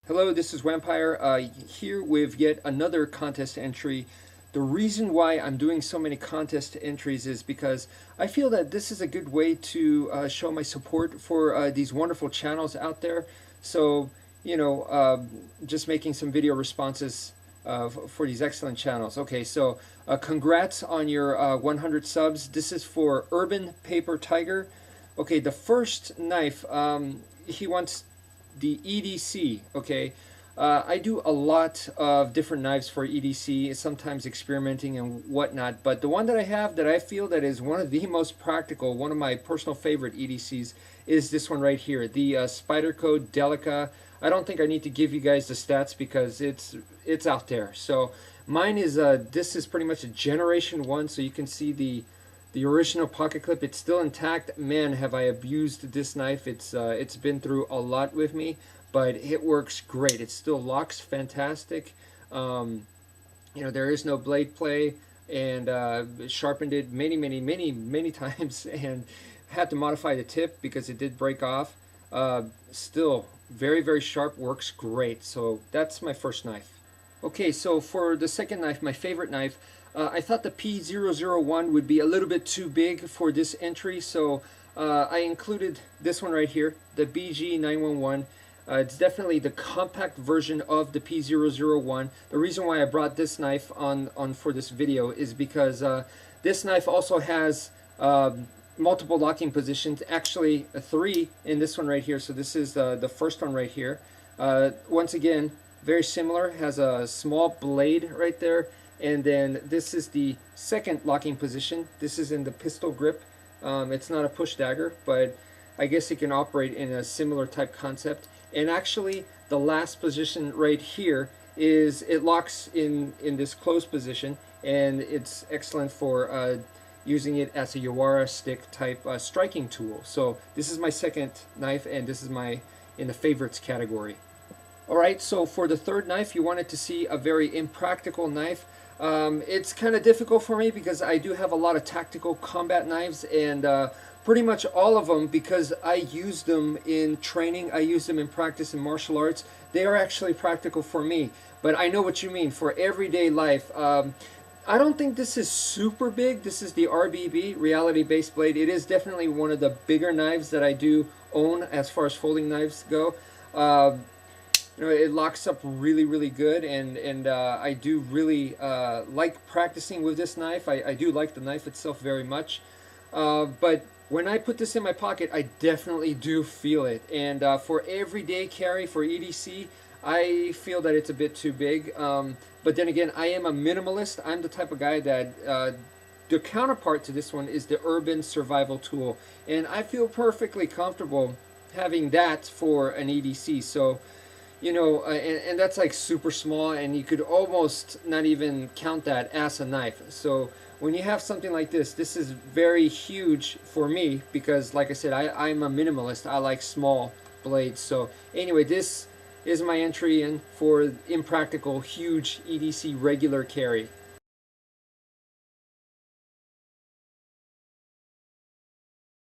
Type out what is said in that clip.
Hello, this is Vampire here with yet another contest entry. The reason why I'm doing so many contest entries is because I feel that this is a good way to show my support for these wonderful channels out there. So, just making some video responses for these excellent channels. Okay, so congrats on your 100 subs. This is for UrbanPaperTiger. Okay, the first knife, he wants the EDC. Okay, I do a lot of different knives for EDC, sometimes experimenting and whatnot, but the one that I have that I feel that is one of the most practical, one of my personal favorite EDCs, is this one right here, the Spyderco Delica. I don't think I need to give you guys the stats because it's out there. So mine is this is pretty much a generation 1, so you can see the original pocket clip. It's still intact. Man, have I abused this knife. It's been through a lot with me, but it works great. It still locks fantastic. There is no blade play, and sharpened it many times and had to modify the tip because it did break off. Still very sharp, works great. So that's my first knife. Okay, so for the second knife, my favorite knife, I thought the P001 would be a little bit too big for this entry, so I included this one right here, the BG911. It's definitely the compact version of the P001. The reason why I brought this knife on for this video is because this knife also has multiple locking positions, actually 3 in this one right here. So this is the first one right here. Once again, very similar, has a small blade right there. And then this is the second locking position. This is in the pistol grip. It's not a push dagger, but I guess it can operate in a similar type concept. And actually, the last position right here is it locks in this closed position, and it's excellent for using it as a Yawara stick type striking tool. So this is my second knife, and this is my in the favorites category. Alright, so for the third knife, you wanted to see a very impractical knife. It's kind of difficult for me because I do have a lot of tactical combat knives, and pretty much all of them, because I use them in training, I use them in practice in martial arts, they are actually practical for me. But I know what you mean for everyday life. I don't think this is super big. This is the RBB, Reality Based Blade. It is definitely one of the bigger knives that I do own as far as folding knives go. It locks up really good, and I do really like practicing with this knife. I do like the knife itself very much, but when I put this in my pocket, I definitely do feel it. And for everyday carry for EDC, I feel that it's a bit too big. But then again, I am a minimalist. I'm the type of guy that the counterpart to this one is the Urban Survival Tool, and I feel perfectly comfortable having that for an EDC. So and that's like super small, and you could almost not even count that as a knife. So when you have something like this is very huge for me because, like I said, I'm a minimalist. I like small blades. So anyway, this is my entry in for impractical, huge EDC regular carry.